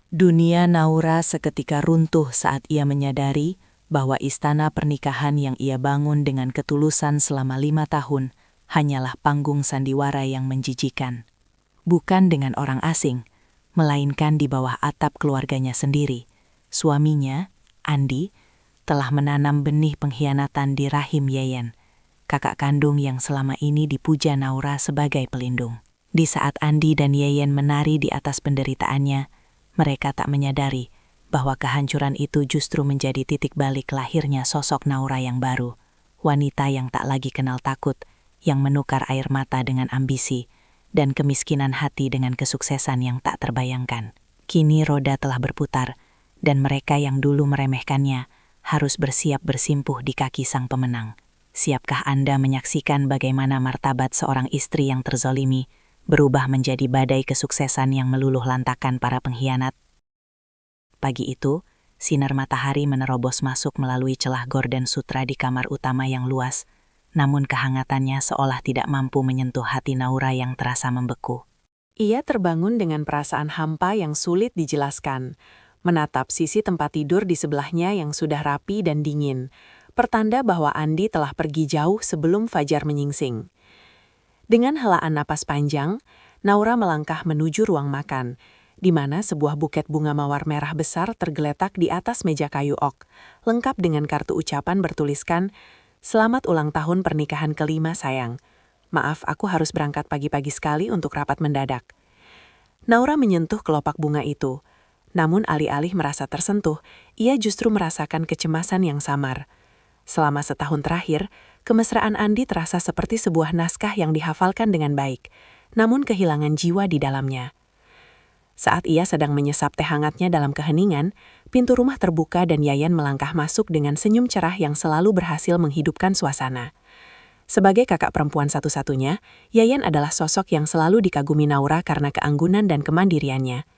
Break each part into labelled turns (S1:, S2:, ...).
S1: Dunia Naura seketika runtuh saat ia menyadari bahwa istana pernikahan yang ia bangun dengan ketulusan selama 5 tahun hanyalah panggung sandiwara yang menjijikan. Bukan dengan orang asing, melainkan di bawah atap keluarganya sendiri. Suaminya, Andi, telah menanam benih pengkhianatan di rahim Yeyen, kakak kandung yang selama ini dipuja Naura sebagai pelindung. Di saat Andi dan Yeyen menari di atas penderitaannya, mereka tak menyadari bahwa kehancuran itu justru menjadi titik balik lahirnya sosok Naura yang baru, wanita yang tak lagi kenal takut, yang menukar air mata dengan ambisi, dan kemiskinan hati dengan kesuksesan yang tak terbayangkan. Kini roda telah berputar, dan mereka yang dulu meremehkannya harus bersiap bersimpuh di kaki sang pemenang. Siapkah Anda menyaksikan bagaimana martabat seorang istri yang terzolimi berubah menjadi badai kesuksesan yang meluluh lantakan para pengkhianat? Pagi itu, sinar matahari menerobos masuk melalui celah gorden sutra di kamar utama yang luas, namun kehangatannya seolah tidak mampu menyentuh hati Naura yang terasa membeku.
S2: Ia terbangun dengan perasaan hampa yang sulit dijelaskan, menatap sisi tempat tidur di sebelahnya yang sudah rapi dan dingin, pertanda bahwa Andi telah pergi jauh sebelum fajar menyingsing. Dengan helaan napas panjang, Naura melangkah menuju ruang makan, di mana sebuah buket bunga mawar merah besar tergeletak di atas meja kayu ok, lengkap dengan kartu ucapan bertuliskan, "Selamat ulang tahun pernikahan kelima sayang. Maaf, aku harus berangkat pagi-pagi sekali untuk rapat mendadak." Naura menyentuh kelopak bunga itu, namun alih-alih merasa tersentuh, ia justru merasakan kecemasan yang samar. Selama setahun terakhir, kemesraan Andi terasa seperti sebuah naskah yang dihafalkan dengan baik, namun kehilangan jiwa di dalamnya. Saat ia sedang menyesap teh hangatnya dalam keheningan, pintu rumah terbuka dan Yayan melangkah masuk dengan senyum cerah yang selalu berhasil menghidupkan suasana. Sebagai kakak perempuan satu-satunya, Yayan adalah sosok yang selalu dikagumi Naura karena keanggunan dan kemandiriannya.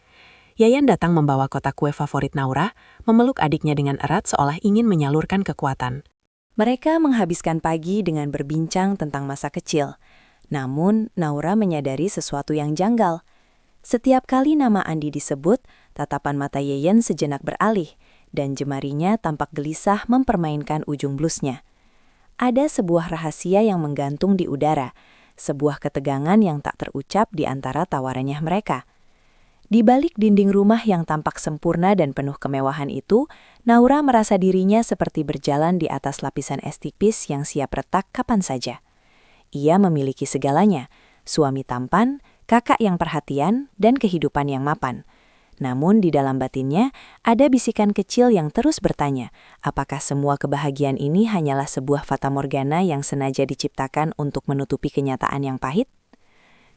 S2: Yayan datang membawa kotak kue favorit Naura, memeluk adiknya dengan erat seolah ingin menyalurkan kekuatan.
S3: Mereka menghabiskan pagi dengan berbincang tentang masa kecil. Namun, Naura menyadari sesuatu yang janggal. Setiap kali nama Andi disebut, tatapan mata Yeyen sejenak beralih, dan jemarinya tampak gelisah mempermainkan ujung blusnya. Ada sebuah rahasia yang menggantung di udara, sebuah ketegangan yang tak terucap di antara tawarannya mereka. Di balik dinding rumah yang tampak sempurna dan penuh kemewahan itu, Naura merasa dirinya seperti berjalan di atas lapisan es tipis yang siap retak kapan saja. Ia memiliki segalanya, suami tampan, kakak yang perhatian, dan kehidupan yang mapan. Namun di dalam batinnya, ada bisikan kecil yang terus bertanya, apakah semua kebahagiaan ini hanyalah sebuah fatamorgana yang sengaja diciptakan untuk menutupi kenyataan yang pahit?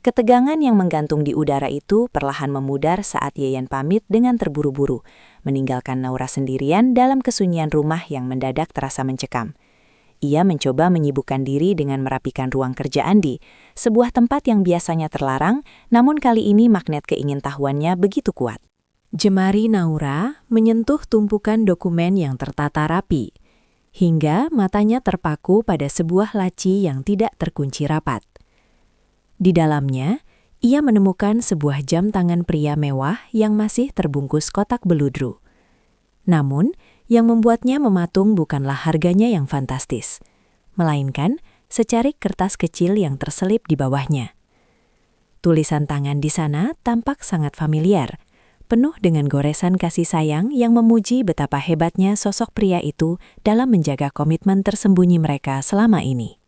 S3: Ketegangan yang menggantung di udara itu perlahan memudar saat Yeyen pamit dengan terburu-buru, meninggalkan Naura sendirian dalam kesunyian rumah yang mendadak terasa mencekam. Ia mencoba menyibukkan diri dengan merapikan ruang kerja Andi, sebuah tempat yang biasanya terlarang, namun kali ini magnet keingintahuannya begitu kuat. Jemari Naura menyentuh tumpukan dokumen yang tertata rapi, hingga matanya terpaku pada sebuah laci yang tidak terkunci rapat. Di dalamnya, ia menemukan sebuah jam tangan pria mewah yang masih terbungkus kotak beludru. Namun, yang membuatnya mematung bukanlah harganya yang fantastis, melainkan secarik kertas kecil yang terselip di bawahnya. Tulisan tangan di sana tampak sangat familiar, penuh dengan goresan kasih sayang yang memuji betapa hebatnya sosok pria itu dalam menjaga komitmen tersembunyi mereka selama ini.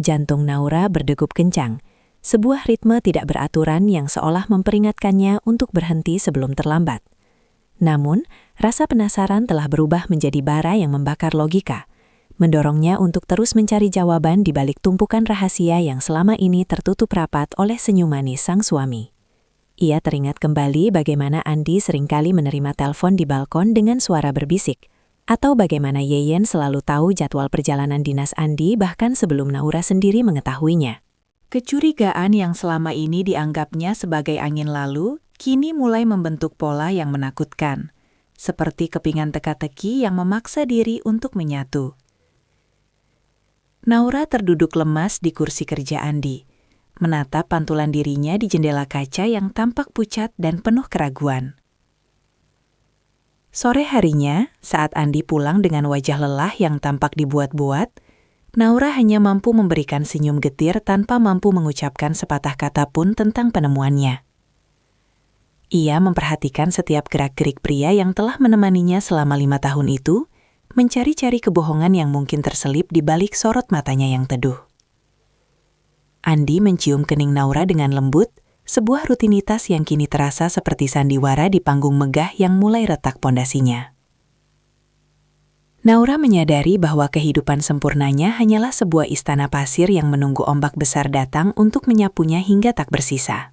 S3: Jantung Naura berdegup kencang, sebuah ritme tidak beraturan yang seolah memperingatkannya untuk berhenti sebelum terlambat. Namun, rasa penasaran telah berubah menjadi bara yang membakar logika, mendorongnya untuk terus mencari jawaban di balik tumpukan rahasia yang selama ini tertutup rapat oleh senyum manis sang suami. Ia teringat kembali bagaimana Andi seringkali menerima telepon di balkon dengan suara berbisik, atau bagaimana Yeyen selalu tahu jadwal perjalanan dinas Andi bahkan sebelum Naura sendiri mengetahuinya. Kecurigaan yang selama ini dianggapnya sebagai angin lalu, kini mulai membentuk pola yang menakutkan, seperti kepingan teka-teki yang memaksa diri untuk menyatu. Naura terduduk lemas di kursi kerja Andi, menatap pantulan dirinya di jendela kaca yang tampak pucat dan penuh keraguan.
S2: Sore harinya, saat Andi pulang dengan wajah lelah yang tampak dibuat-buat, Naura hanya mampu memberikan senyum getir tanpa mampu mengucapkan sepatah kata pun tentang penemuannya. Ia memperhatikan setiap gerak-gerik pria yang telah menemaninya selama 5 tahun itu, mencari-cari kebohongan yang mungkin terselip di balik sorot matanya yang teduh. Andi mencium kening Naura dengan lembut, sebuah rutinitas yang kini terasa seperti sandiwara di panggung megah yang mulai retak pondasinya. Naura menyadari bahwa kehidupan sempurnanya hanyalah sebuah istana pasir yang menunggu ombak besar datang untuk menyapunya hingga tak bersisa.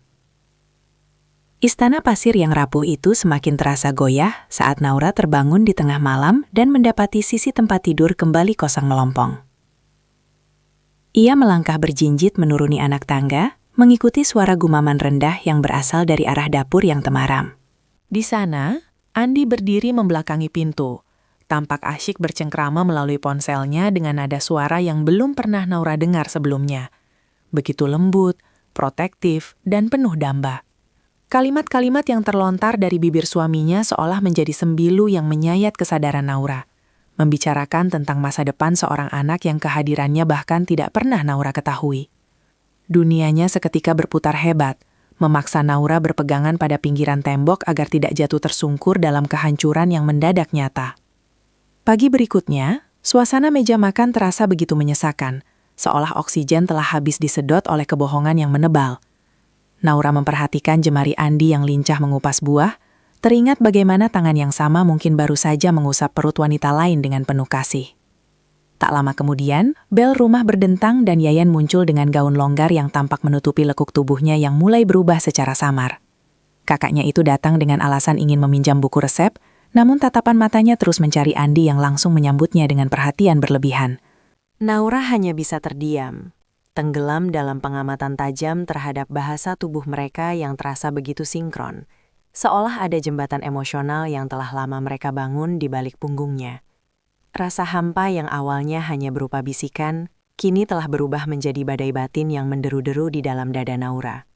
S2: Istana pasir yang rapuh itu semakin terasa goyah saat Naura terbangun di tengah malam dan mendapati sisi tempat tidur kembali kosong melompong. Ia melangkah berjinjit menuruni anak tangga, mengikuti suara gumaman rendah yang berasal dari arah dapur yang temaram.
S1: Di sana, Andi berdiri membelakangi pintu, tampak asyik bercengkrama melalui ponselnya dengan nada suara yang belum pernah Naura dengar sebelumnya. Begitu lembut, protektif, dan penuh damba. Kalimat-kalimat yang terlontar dari bibir suaminya seolah menjadi sembilu yang menyayat kesadaran Naura, membicarakan tentang masa depan seorang anak yang kehadirannya bahkan tidak pernah Naura ketahui. Dunianya seketika berputar hebat, memaksa Naura berpegangan pada pinggiran tembok agar tidak jatuh tersungkur dalam kehancuran yang mendadak nyata. Pagi berikutnya, suasana meja makan terasa begitu menyesakan, seolah oksigen telah habis disedot oleh kebohongan yang menebal. Naura memperhatikan jemari Andi yang lincah mengupas buah, teringat bagaimana tangan yang sama mungkin baru saja mengusap perut wanita lain dengan penuh kasih. Tak lama kemudian, bel rumah berdentang dan Yayan muncul dengan gaun longgar yang tampak menutupi lekuk tubuhnya yang mulai berubah secara samar. Kakaknya itu datang dengan alasan ingin meminjam buku resep, namun tatapan matanya terus mencari Andi yang langsung menyambutnya dengan perhatian berlebihan.
S3: Naura hanya bisa terdiam, tenggelam dalam pengamatan tajam terhadap bahasa tubuh mereka yang terasa begitu sinkron, seolah ada jembatan emosional yang telah lama mereka bangun di balik punggungnya. Rasa hampa yang awalnya hanya berupa bisikan, kini telah berubah menjadi badai batin yang menderu-deru di dalam dada Naura.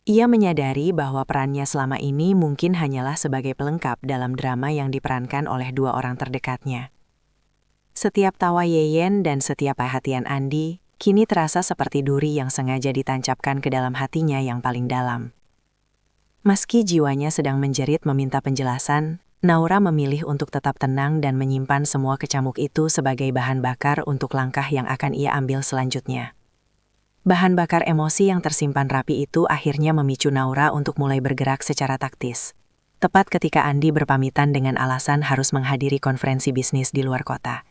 S3: Ia menyadari bahwa perannya selama ini mungkin hanyalah sebagai pelengkap dalam drama yang diperankan oleh dua orang terdekatnya. Setiap tawa Yeyen dan setiap perhatian Andi, kini terasa seperti duri yang sengaja ditancapkan ke dalam hatinya yang paling dalam. Meski jiwanya sedang menjerit meminta penjelasan, Naura memilih untuk tetap tenang dan menyimpan semua kecamuk itu sebagai bahan bakar untuk langkah yang akan ia ambil selanjutnya. Bahan bakar emosi yang tersimpan rapi itu akhirnya memicu Naura untuk mulai bergerak secara taktis. Tepat ketika Andi berpamitan dengan alasan harus menghadiri konferensi bisnis di luar kota.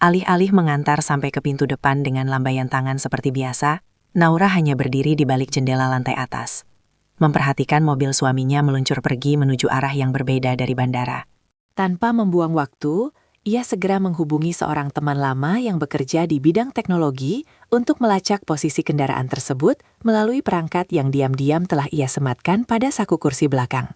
S3: Alih-alih mengantar sampai ke pintu depan dengan lambaian tangan seperti biasa, Naura hanya berdiri di balik jendela lantai atas, memperhatikan mobil suaminya meluncur pergi menuju arah yang berbeda dari bandara. Tanpa membuang waktu, ia segera menghubungi seorang teman lama yang bekerja di bidang teknologi untuk melacak posisi kendaraan tersebut melalui perangkat yang diam-diam telah ia sematkan pada saku kursi belakang.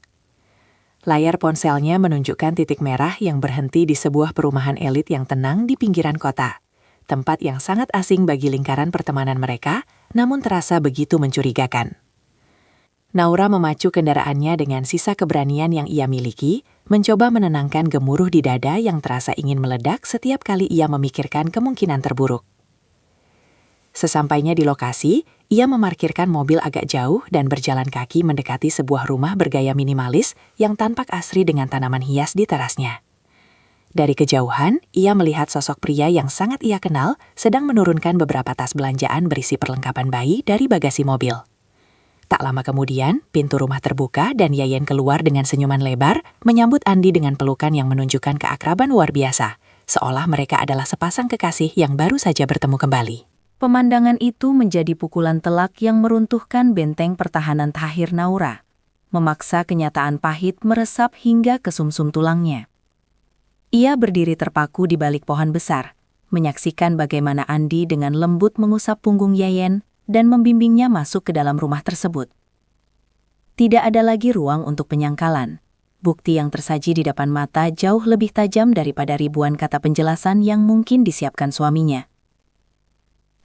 S3: Layar ponselnya menunjukkan titik merah yang berhenti di sebuah perumahan elit yang tenang di pinggiran kota, tempat yang sangat asing bagi lingkaran pertemanan mereka, namun terasa begitu mencurigakan. Naura memacu kendaraannya dengan sisa keberanian yang ia miliki, mencoba menenangkan gemuruh di dada yang terasa ingin meledak setiap kali ia memikirkan kemungkinan terburuk. Sesampainya di lokasi, ia memarkirkan mobil agak jauh dan berjalan kaki mendekati sebuah rumah bergaya minimalis yang tampak asri dengan tanaman hias di terasnya. Dari kejauhan, ia melihat sosok pria yang sangat ia kenal sedang menurunkan beberapa tas belanjaan berisi perlengkapan bayi dari bagasi mobil. Tak lama kemudian, pintu rumah terbuka dan Yayan keluar dengan senyuman lebar, menyambut Andi dengan pelukan yang menunjukkan keakraban luar biasa, seolah mereka adalah sepasang kekasih yang baru saja bertemu kembali.
S1: Pemandangan itu menjadi pukulan telak yang meruntuhkan benteng pertahanan terakhir Naura, memaksa kenyataan pahit meresap hingga ke sumsum tulangnya. Ia berdiri terpaku di balik pohon besar, menyaksikan bagaimana Andi dengan lembut mengusap punggung Yayan dan membimbingnya masuk ke dalam rumah tersebut. Tidak ada lagi ruang untuk penyangkalan. Bukti yang tersaji di depan mata jauh lebih tajam daripada ribuan kata penjelasan yang mungkin disiapkan suaminya.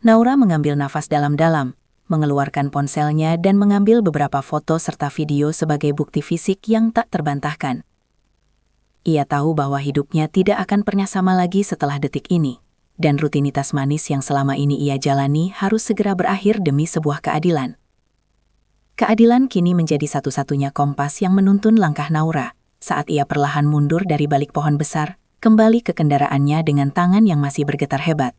S1: Naura mengambil nafas dalam-dalam, mengeluarkan ponselnya dan mengambil beberapa foto serta video sebagai bukti fisik yang tak terbantahkan.
S2: Ia tahu bahwa hidupnya tidak akan pernah sama lagi setelah detik ini, dan rutinitas manis yang selama ini ia jalani harus segera berakhir demi sebuah keadilan. Keadilan kini menjadi satu-satunya kompas yang menuntun langkah Naura saat ia perlahan mundur dari balik pohon besar, kembali ke kendaraannya dengan tangan yang masih bergetar hebat.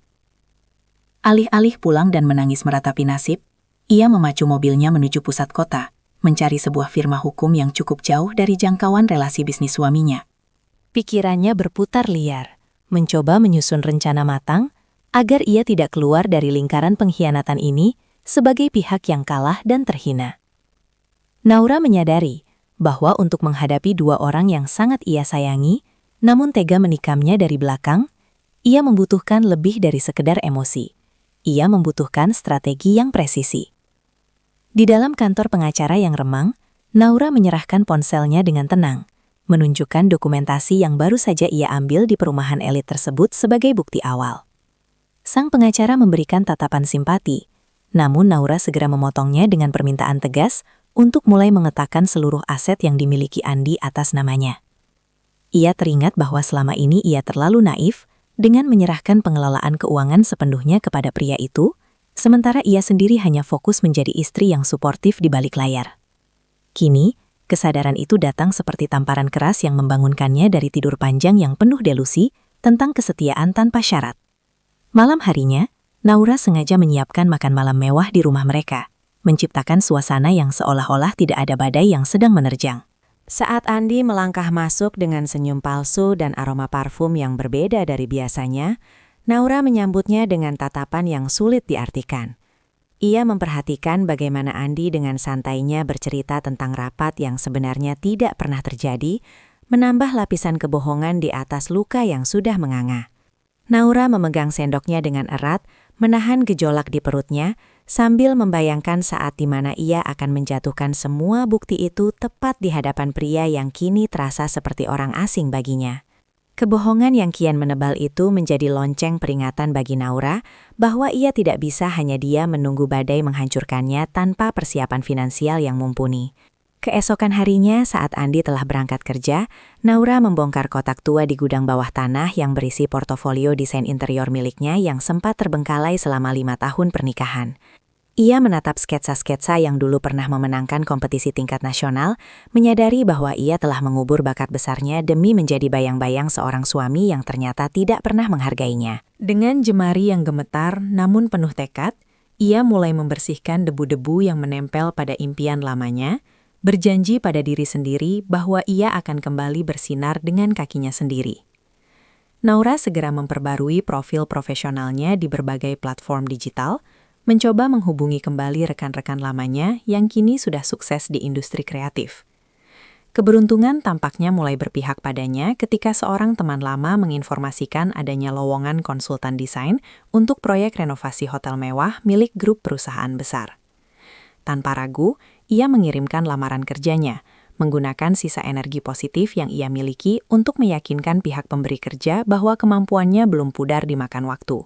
S2: Alih-alih pulang dan menangis meratapi nasib, ia memacu mobilnya menuju pusat kota, mencari sebuah firma hukum yang cukup jauh dari jangkauan relasi bisnis suaminya.
S3: Pikirannya berputar liar, mencoba menyusun rencana matang agar ia tidak keluar dari lingkaran pengkhianatan ini sebagai pihak yang kalah dan terhina. Naura menyadari bahwa untuk menghadapi dua orang yang sangat ia sayangi, namun tega menikamnya dari belakang, ia membutuhkan lebih dari sekedar emosi. Ia membutuhkan strategi yang presisi. Di dalam kantor pengacara yang remang, Naura menyerahkan ponselnya dengan tenang, menunjukkan dokumentasi yang baru saja ia ambil di perumahan elit tersebut sebagai bukti awal. Sang pengacara memberikan tatapan simpati, namun Naura segera memotongnya dengan permintaan tegas untuk mulai mengetakan seluruh aset yang dimiliki Andi atas namanya. Ia teringat bahwa selama ini ia terlalu naif dengan menyerahkan pengelolaan keuangan sepenuhnya kepada pria itu, sementara ia sendiri hanya fokus menjadi istri yang suportif di balik layar. Kini, kesadaran itu datang seperti tamparan keras yang membangunkannya dari tidur panjang yang penuh delusi tentang kesetiaan tanpa syarat. Malam harinya, Naura sengaja menyiapkan makan malam mewah di rumah mereka, menciptakan suasana yang seolah-olah tidak ada badai yang sedang menerjang. Saat Andi melangkah masuk dengan senyum palsu dan aroma parfum yang berbeda dari biasanya, Naura menyambutnya dengan tatapan yang sulit diartikan. Ia memperhatikan bagaimana Andi dengan santainya bercerita tentang rapat yang sebenarnya tidak pernah terjadi, menambah lapisan kebohongan di atas luka yang sudah menganga. Naura memegang sendoknya dengan erat, menahan gejolak di perutnya, sambil membayangkan saat di mana ia akan menjatuhkan semua bukti itu tepat di hadapan pria yang kini terasa seperti orang asing baginya. Kebohongan yang kian menebal itu menjadi lonceng peringatan bagi Naura bahwa ia tidak bisa hanya dia menunggu badai menghancurkannya tanpa persiapan finansial yang mumpuni. Keesokan harinya saat Andi telah berangkat kerja, Naura membongkar kotak tua di gudang bawah tanah yang berisi portofolio desain interior miliknya yang sempat terbengkalai selama 5 tahun pernikahan. Ia menatap sketsa-sketsa yang dulu pernah memenangkan kompetisi tingkat nasional, menyadari bahwa ia telah mengubur bakat besarnya demi menjadi bayang-bayang seorang suami yang ternyata tidak pernah menghargainya. Dengan jemari yang gemetar namun penuh tekad, ia mulai membersihkan debu-debu yang menempel pada impian lamanya, berjanji pada diri sendiri bahwa ia akan kembali bersinar dengan kakinya sendiri. Naura segera memperbarui profil profesionalnya di berbagai platform digital, mencoba menghubungi kembali rekan-rekan lamanya yang kini sudah sukses di industri kreatif. Keberuntungan tampaknya mulai berpihak padanya ketika seorang teman lama menginformasikan adanya lowongan konsultan desain untuk proyek renovasi hotel mewah milik grup perusahaan besar. Tanpa ragu, ia mengirimkan lamaran kerjanya, menggunakan sisa energi positif yang ia miliki untuk meyakinkan pihak pemberi kerja bahwa kemampuannya belum pudar dimakan waktu.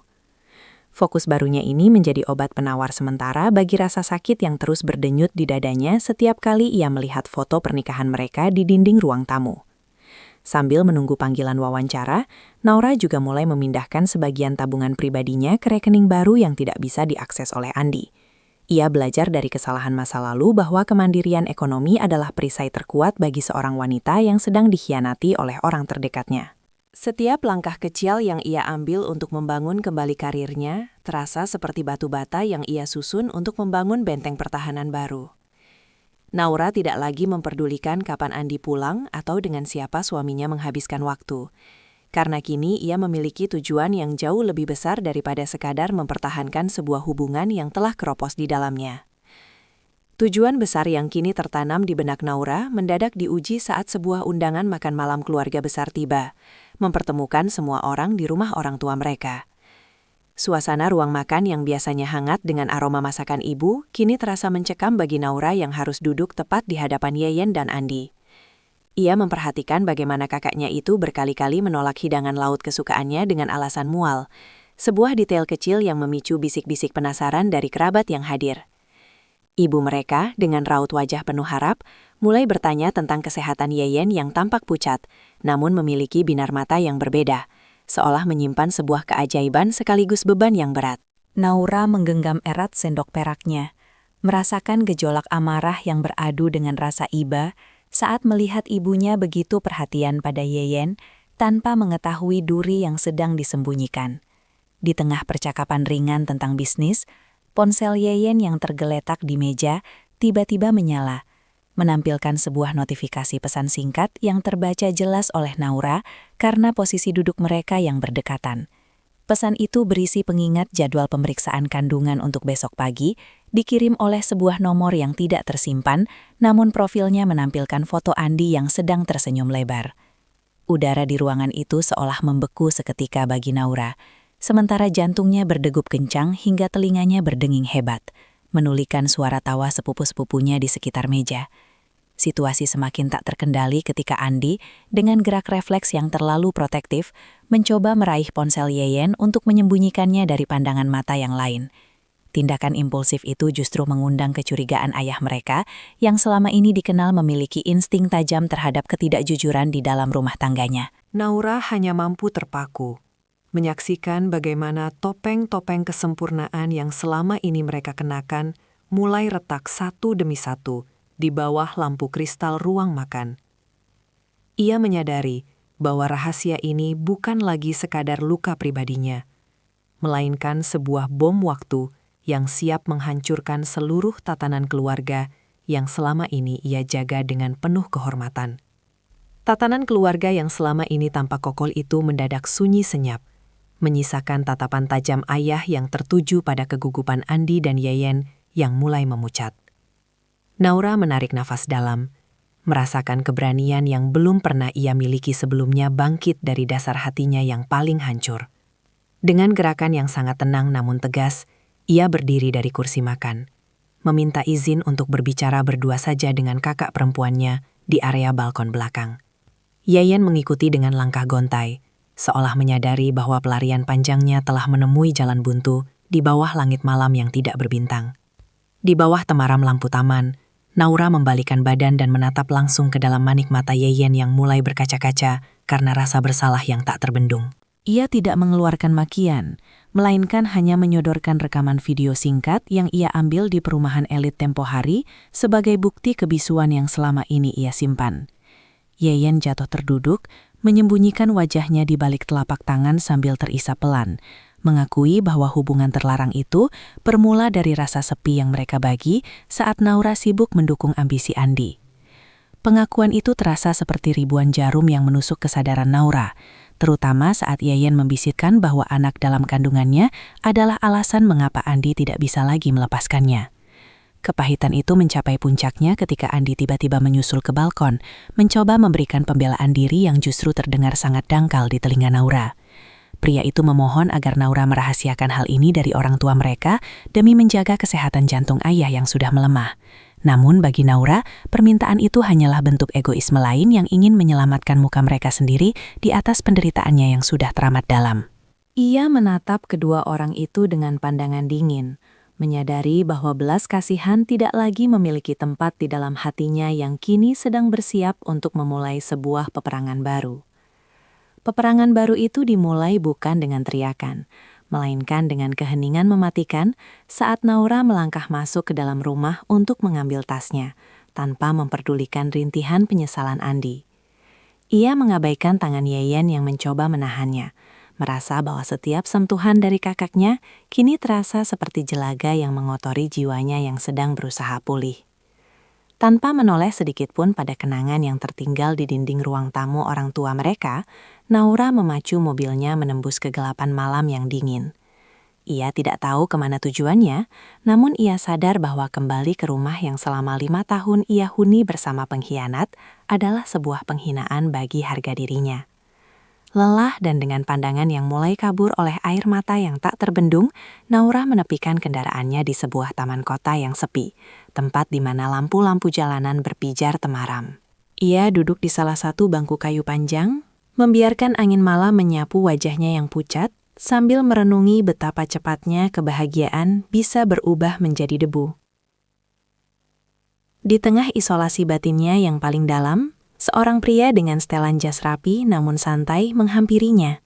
S3: Fokus barunya ini menjadi obat penawar sementara bagi rasa sakit yang terus berdenyut di dadanya setiap kali ia melihat foto pernikahan mereka di dinding ruang tamu. Sambil menunggu panggilan wawancara, Naura juga mulai memindahkan sebagian tabungan pribadinya ke rekening baru yang tidak bisa diakses oleh Andi. Ia belajar dari kesalahan masa lalu bahwa kemandirian ekonomi adalah perisai terkuat bagi seorang wanita yang sedang dikhianati oleh orang terdekatnya. Setiap langkah kecil yang ia ambil untuk membangun kembali karirnya terasa seperti batu bata yang ia susun untuk membangun benteng pertahanan baru. Naura tidak lagi memperdulikan kapan Andi pulang atau dengan siapa suaminya menghabiskan waktu, karena kini ia memiliki tujuan yang jauh lebih besar daripada sekadar mempertahankan sebuah hubungan yang telah keropos di dalamnya. Tujuan besar yang kini tertanam di benak Naura mendadak diuji saat sebuah undangan makan malam keluarga besar tiba, mempertemukan semua orang di rumah orang tua mereka. Suasana ruang makan yang biasanya hangat dengan aroma masakan ibu, kini terasa mencekam bagi Naura yang harus duduk tepat di hadapan Yeyen dan Andi. Ia memperhatikan bagaimana kakaknya itu berkali-kali menolak hidangan laut kesukaannya dengan alasan mual, sebuah detail kecil yang memicu bisik-bisik penasaran dari kerabat yang hadir. Ibu mereka, dengan raut wajah penuh harap, mulai bertanya tentang kesehatan Yeyen yang tampak pucat, namun memiliki binar mata yang berbeda, seolah menyimpan sebuah keajaiban sekaligus beban yang berat. Naura menggenggam erat sendok peraknya, merasakan gejolak amarah yang beradu dengan rasa iba saat melihat ibunya begitu perhatian pada Yeyen tanpa mengetahui duri yang sedang disembunyikan. Di tengah percakapan ringan tentang bisnis, ponsel Yeyen yang tergeletak di meja tiba-tiba menyala, menampilkan sebuah notifikasi pesan singkat yang terbaca jelas oleh Naura karena posisi duduk mereka yang berdekatan. Pesan itu berisi pengingat jadwal pemeriksaan kandungan untuk besok pagi, dikirim oleh sebuah nomor yang tidak tersimpan, namun profilnya menampilkan foto Andi yang sedang tersenyum lebar. Udara di ruangan itu seolah membeku seketika bagi Naura, sementara jantungnya berdegup kencang hingga telinganya berdenging hebat, menulikan suara tawa sepupu-sepupunya di sekitar meja. Situasi semakin tak terkendali ketika Andi, dengan gerak refleks yang terlalu protektif, mencoba meraih ponsel Yeyen untuk menyembunyikannya dari pandangan mata yang lain. Tindakan impulsif itu justru mengundang kecurigaan ayah mereka, yang selama ini dikenal memiliki insting tajam terhadap ketidakjujuran di dalam rumah tangganya.
S2: Naura hanya mampu terpaku, menyaksikan bagaimana topeng-topeng kesempurnaan yang selama ini mereka kenakan mulai retak satu demi satu di bawah lampu kristal ruang makan. Ia menyadari bahwa rahasia ini bukan lagi sekadar luka pribadinya, melainkan sebuah bom waktu yang siap menghancurkan seluruh tatanan keluarga yang selama ini ia jaga dengan penuh kehormatan. Tatanan keluarga yang selama ini tampak kokoh itu mendadak sunyi senyap, menyisakan tatapan tajam ayah yang tertuju pada kegugupan Andi dan Yeyen yang mulai memucat. Naura menarik nafas dalam, merasakan keberanian yang belum pernah ia miliki sebelumnya bangkit dari dasar hatinya yang paling hancur. Dengan gerakan yang sangat tenang namun tegas, ia berdiri dari kursi makan, meminta izin untuk berbicara berdua saja dengan kakak perempuannya di area balkon belakang. Yeyen mengikuti dengan langkah gontai, seolah menyadari bahwa pelarian panjangnya telah menemui jalan buntu di bawah langit malam yang tidak berbintang. Di bawah temaram lampu taman, Naura membalikkan badan dan menatap langsung ke dalam manik mata Yeyen yang mulai berkaca-kaca karena rasa bersalah yang tak terbendung.
S1: Ia tidak mengeluarkan makian, melainkan hanya menyodorkan rekaman video singkat yang ia ambil di perumahan elit tempo hari sebagai bukti kebisuan yang selama ini ia simpan. Yeyen jatuh terduduk, menyembunyikan wajahnya di balik telapak tangan sambil terisap pelan, mengakui bahwa hubungan terlarang itu bermula dari rasa sepi yang mereka bagi saat Naura sibuk mendukung ambisi Andi. Pengakuan itu terasa seperti ribuan jarum yang menusuk kesadaran Naura, terutama saat Yeyen membisikkan bahwa anak dalam kandungannya adalah alasan mengapa Andi tidak bisa lagi melepaskannya. Kepahitan itu mencapai puncaknya ketika Andi tiba-tiba menyusul ke balkon, mencoba memberikan pembelaan diri yang justru terdengar sangat dangkal di telinga Naura. Pria itu memohon agar Naura merahasiakan hal ini dari orang tua mereka demi menjaga kesehatan jantung ayah yang sudah melemah. Namun bagi Naura, permintaan itu hanyalah bentuk egoisme lain yang ingin menyelamatkan muka mereka sendiri di atas penderitaannya yang sudah teramat dalam. Ia menatap kedua orang itu dengan pandangan dingin, menyadari bahwa belas kasihan tidak lagi memiliki tempat di dalam hatinya yang kini sedang bersiap untuk memulai sebuah peperangan baru. Peperangan baru itu dimulai bukan dengan teriakan, melainkan dengan keheningan mematikan saat Naura melangkah masuk ke dalam rumah untuk mengambil tasnya, tanpa memperdulikan rintihan penyesalan Andi. Ia mengabaikan tangan Yeyen yang mencoba menahannya, merasa bahwa setiap sentuhan dari kakaknya kini terasa seperti jelaga yang mengotori jiwanya yang sedang berusaha pulih. Tanpa menoleh sedikit pun pada kenangan yang tertinggal di dinding ruang tamu orang tua mereka, Naura memacu mobilnya menembus kegelapan malam yang dingin. Ia tidak tahu kemana tujuannya, namun ia sadar bahwa kembali ke rumah yang selama 5 tahun ia huni bersama pengkhianat adalah sebuah penghinaan bagi harga dirinya. Lelah dan dengan pandangan yang mulai kabur oleh air mata yang tak terbendung, Naura menepikan kendaraannya di sebuah taman kota yang sepi, tempat di mana lampu-lampu jalanan berpijar temaram. Ia duduk di salah satu bangku kayu panjang, membiarkan angin malam menyapu wajahnya yang pucat, sambil merenungi betapa cepatnya kebahagiaan bisa berubah menjadi debu.
S2: Di tengah isolasi batinnya yang paling dalam, seorang pria dengan setelan jas rapi namun santai menghampirinya,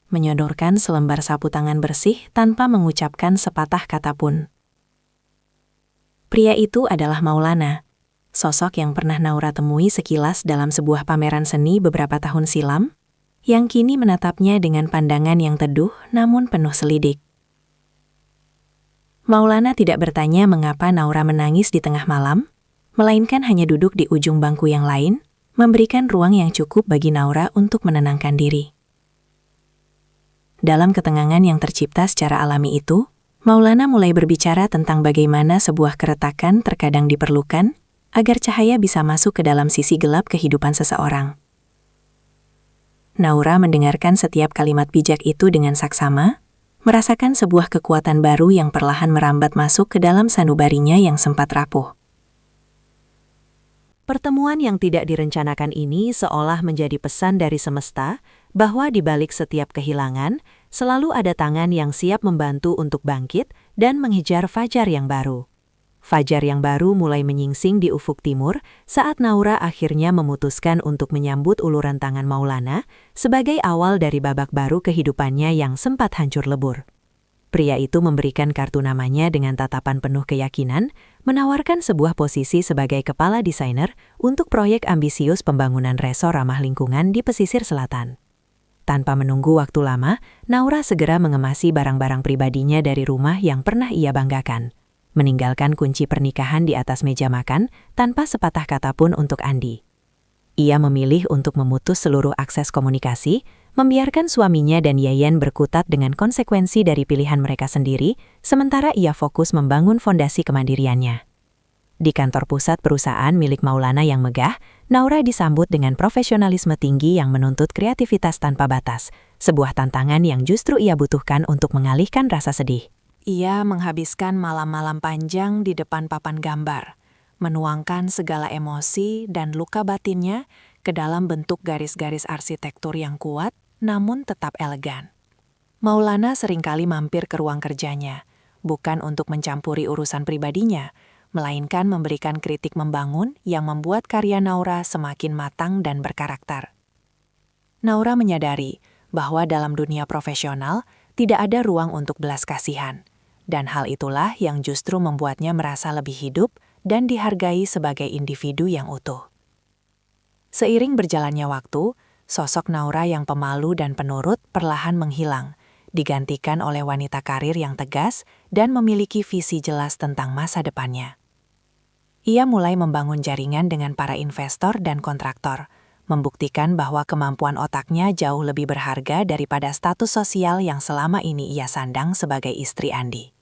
S2: menyodorkan selembar sapu tangan bersih tanpa mengucapkan sepatah kata pun. Pria itu adalah Maulana, sosok yang pernah Naura temui sekilas dalam sebuah pameran seni beberapa tahun silam, yang kini menatapnya dengan pandangan yang teduh namun penuh selidik. Maulana tidak bertanya mengapa Naura menangis di tengah malam, melainkan hanya duduk di ujung bangku yang lain, memberikan ruang yang cukup bagi Naura untuk menenangkan diri. Dalam ketenangan yang tercipta secara alami itu, Maulana mulai berbicara tentang bagaimana sebuah keretakan terkadang diperlukan agar cahaya bisa masuk ke dalam sisi gelap kehidupan seseorang. Naura mendengarkan setiap kalimat bijak itu dengan saksama, merasakan sebuah kekuatan baru yang perlahan merambat masuk ke dalam sanubarinya yang sempat rapuh.
S1: Pertemuan yang tidak direncanakan ini seolah menjadi pesan dari semesta bahwa di balik setiap kehilangan, selalu ada tangan yang siap membantu untuk bangkit dan mengejar fajar yang baru. Fajar yang baru mulai menyingsing di ufuk timur saat Naura akhirnya memutuskan untuk menyambut uluran tangan Maulana sebagai awal dari babak baru kehidupannya yang sempat hancur lebur. Pria itu memberikan kartu namanya dengan tatapan penuh keyakinan, menawarkan sebuah posisi sebagai kepala desainer untuk proyek ambisius pembangunan resor ramah lingkungan di pesisir selatan. Tanpa menunggu waktu lama, Naura segera mengemasi barang-barang pribadinya dari rumah yang pernah ia banggakan, meninggalkan kunci pernikahan di atas meja makan tanpa sepatah kata pun untuk Andi. Ia memilih untuk memutus seluruh akses komunikasi, membiarkan suaminya dan Yayan berkutat dengan konsekuensi dari pilihan mereka sendiri, sementara ia fokus membangun fondasi kemandiriannya. Di kantor pusat perusahaan milik Maulana yang megah, Naura disambut dengan profesionalisme tinggi yang menuntut kreativitas tanpa batas, sebuah tantangan yang justru ia butuhkan untuk mengalihkan rasa sedih.
S2: Ia menghabiskan malam-malam panjang di depan papan gambar, menuangkan segala emosi dan luka batinnya ke dalam bentuk garis-garis arsitektur yang kuat namun tetap elegan. Maulana seringkali mampir ke ruang kerjanya, bukan untuk mencampuri urusan pribadinya, melainkan memberikan kritik membangun yang membuat karya Naura semakin matang dan berkarakter. Naura menyadari bahwa dalam dunia profesional tidak ada ruang untuk belas kasihan, dan hal itulah yang justru membuatnya merasa lebih hidup dan dihargai sebagai individu yang utuh. Seiring berjalannya waktu, sosok Naura yang pemalu dan penurut perlahan menghilang, digantikan oleh wanita karir yang tegas dan memiliki visi jelas tentang masa depannya. Ia mulai membangun jaringan dengan para investor dan kontraktor, membuktikan bahwa kemampuan otaknya jauh lebih berharga daripada status sosial yang selama ini ia sandang sebagai istri Andi.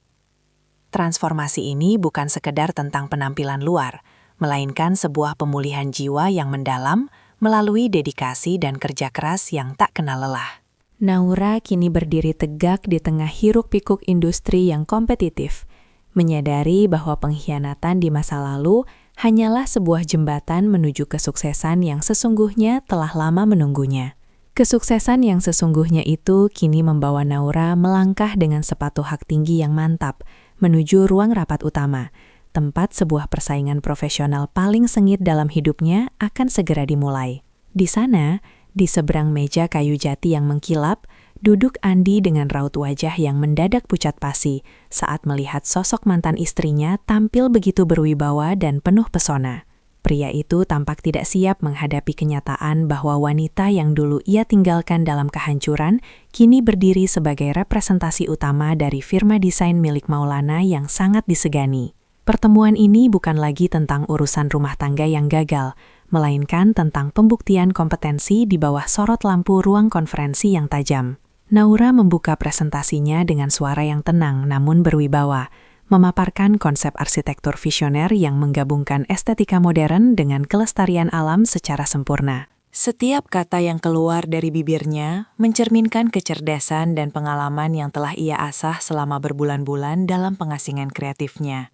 S2: Transformasi ini bukan sekedar tentang penampilan luar, melainkan sebuah pemulihan jiwa yang mendalam melalui dedikasi dan kerja keras yang tak kenal lelah.
S3: Naura kini berdiri tegak di tengah hiruk-pikuk industri yang kompetitif, menyadari bahwa pengkhianatan di masa lalu hanyalah sebuah jembatan menuju kesuksesan yang sesungguhnya telah lama menunggunya. Kesuksesan yang sesungguhnya itu kini membawa Naura melangkah dengan sepatu hak tinggi yang mantap menuju ruang rapat utama, tempat sebuah persaingan profesional paling sengit dalam hidupnya akan segera dimulai. Di sana, di seberang meja kayu jati yang mengkilap, duduk Andi dengan raut wajah yang mendadak pucat pasi saat melihat sosok mantan istrinya tampil begitu berwibawa dan penuh pesona. Pria itu tampak tidak siap menghadapi kenyataan bahwa wanita yang dulu ia tinggalkan dalam kehancuran kini berdiri sebagai representasi utama dari firma desain milik Maulana yang sangat disegani. Pertemuan ini bukan lagi tentang urusan rumah tangga yang gagal, melainkan tentang pembuktian kompetensi di bawah sorot lampu ruang konferensi yang tajam. Naura membuka presentasinya dengan suara yang tenang namun berwibawa, memaparkan konsep arsitektur visioner yang menggabungkan estetika modern dengan kelestarian alam secara sempurna. Setiap kata yang keluar dari bibirnya mencerminkan kecerdasan dan pengalaman yang telah ia asah selama berbulan-bulan dalam pengasingan kreatifnya.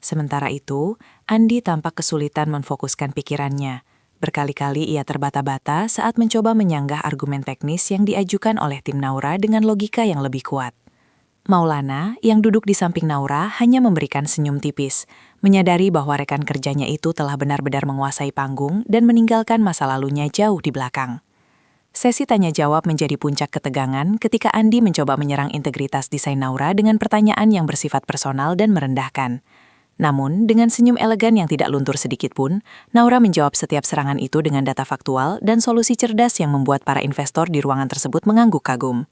S3: Sementara itu, Andi tampak kesulitan memfokuskan pikirannya. Berkali-kali ia terbata-bata saat mencoba menyanggah argumen teknis yang diajukan oleh tim Naura dengan logika yang lebih kuat. Maulana, yang duduk di samping Naura, hanya memberikan senyum tipis,
S1: menyadari bahwa rekan kerjanya itu telah benar-benar menguasai panggung dan meninggalkan masa lalunya jauh di belakang. Sesi tanya-jawab menjadi puncak ketegangan ketika Andi mencoba menyerang integritas desain Naura dengan pertanyaan yang bersifat personal dan merendahkan. Namun, dengan senyum elegan yang tidak luntur sedikit pun, Naura menjawab setiap serangan itu dengan data faktual dan solusi cerdas yang membuat para investor di ruangan tersebut mengangguk kagum.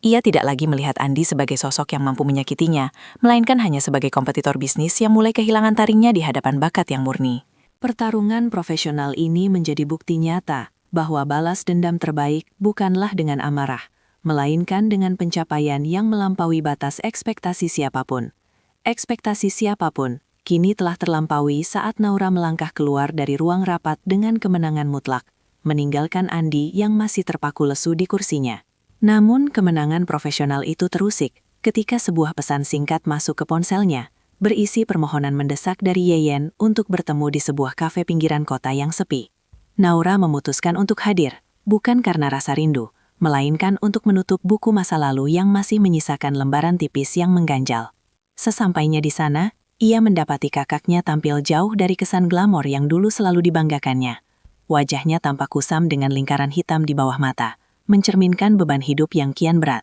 S1: Ia tidak lagi melihat Andi sebagai sosok yang mampu menyakitinya, melainkan hanya sebagai kompetitor bisnis yang mulai kehilangan taringnya di hadapan bakat yang murni. Pertarungan profesional ini menjadi bukti nyata bahwa balas dendam terbaik bukanlah dengan amarah, melainkan dengan pencapaian yang melampaui batas ekspektasi siapapun. Ekspektasi siapapun kini telah terlampaui saat Naura melangkah keluar dari ruang rapat dengan kemenangan mutlak, meninggalkan Andi yang masih terpaku lesu di kursinya. Namun kemenangan profesional itu terusik ketika sebuah pesan singkat masuk ke ponselnya, berisi permohonan mendesak dari Yeyen untuk bertemu di sebuah kafe pinggiran kota yang sepi. Naura memutuskan untuk hadir, bukan karena rasa rindu, melainkan untuk menutup buku masa lalu yang masih menyisakan lembaran tipis yang mengganjal. Sesampainya di sana, ia mendapati kakaknya tampil jauh dari kesan glamor yang dulu selalu dibanggakannya. Wajahnya tampak kusam dengan lingkaran hitam di bawah mata, mencerminkan beban hidup yang kian berat.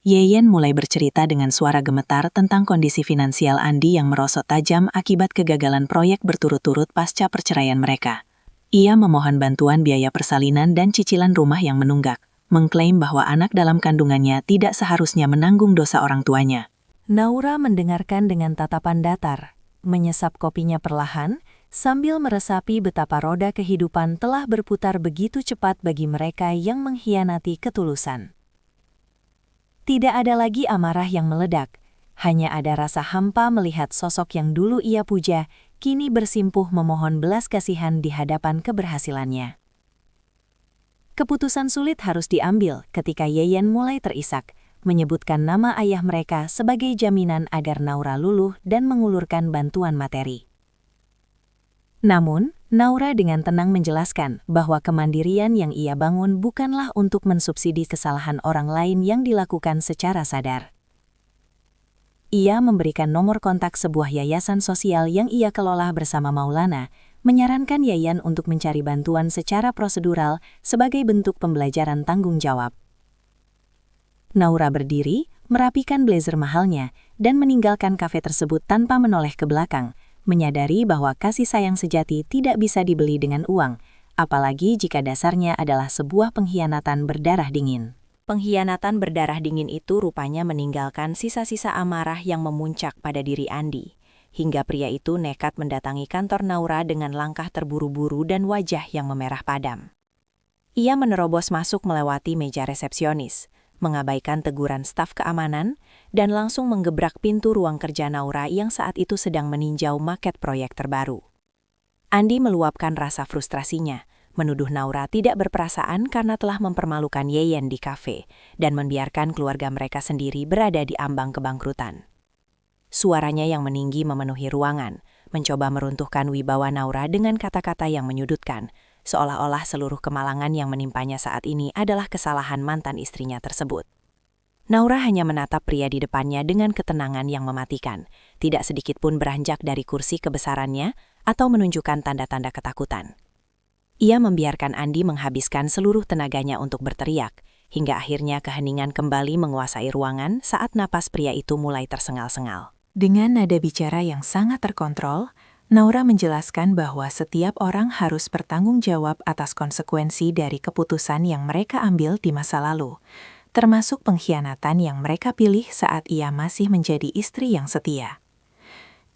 S1: Yeyen mulai bercerita dengan suara gemetar tentang kondisi finansial Andi yang merosot tajam akibat kegagalan proyek berturut-turut pasca perceraian mereka. Ia memohon bantuan biaya persalinan dan cicilan rumah yang menunggak, mengklaim bahwa anak dalam kandungannya tidak seharusnya menanggung dosa orang tuanya.
S3: Naura mendengarkan dengan tatapan datar, menyesap kopinya perlahan, sambil meresapi betapa roda kehidupan telah berputar begitu cepat bagi mereka yang mengkhianati ketulusan. Tidak ada lagi amarah yang meledak, hanya ada rasa hampa melihat sosok yang dulu ia puja, kini bersimpuh memohon belas kasihan di hadapan keberhasilannya. Keputusan sulit harus diambil ketika Yeyen mulai terisak, menyebutkan nama ayah mereka sebagai jaminan agar Naura luluh dan mengulurkan bantuan materi. Namun, Naura dengan tenang menjelaskan bahwa kemandirian yang ia bangun bukanlah untuk mensubsidi kesalahan orang lain yang dilakukan secara sadar. Ia memberikan nomor kontak sebuah yayasan sosial yang ia kelola bersama Maulana, menyarankan Yeyen untuk mencari bantuan secara prosedural sebagai bentuk pembelajaran tanggung jawab. Naura berdiri, merapikan blazer mahalnya, dan meninggalkan kafe tersebut tanpa menoleh ke belakang, menyadari bahwa kasih sayang sejati tidak bisa dibeli dengan uang, apalagi jika dasarnya adalah sebuah pengkhianatan berdarah dingin. Pengkhianatan berdarah dingin itu rupanya meninggalkan sisa-sisa amarah yang memuncak pada diri Andi, hingga pria itu nekat mendatangi kantor Naura dengan langkah terburu-buru dan wajah yang memerah padam. Ia menerobos masuk melewati meja resepsionis, mengabaikan teguran staf keamanan, dan langsung menggebrak pintu ruang kerja Naura yang saat itu sedang meninjau maket proyek terbaru. Andi meluapkan rasa frustrasinya, menuduh Naura tidak berperasaan karena telah mempermalukan Yeyen di kafe, dan membiarkan keluarga mereka sendiri berada di ambang kebangkrutan. Suaranya yang meninggi memenuhi ruangan, mencoba meruntuhkan wibawa Naura dengan kata-kata yang menyudutkan, seolah-olah seluruh kemalangan yang menimpanya saat ini adalah kesalahan mantan istrinya tersebut. Naura hanya menatap pria di depannya dengan ketenangan yang mematikan, tidak sedikit pun beranjak dari kursi kebesarannya atau menunjukkan tanda-tanda ketakutan. Ia membiarkan Andi menghabiskan seluruh tenaganya untuk berteriak, hingga akhirnya keheningan kembali menguasai ruangan saat napas pria itu mulai tersengal-sengal. Dengan nada bicara yang sangat terkontrol, Naura menjelaskan bahwa setiap orang harus bertanggung jawab atas konsekuensi dari keputusan yang mereka ambil di masa lalu, termasuk pengkhianatan yang mereka pilih saat ia masih menjadi istri yang setia.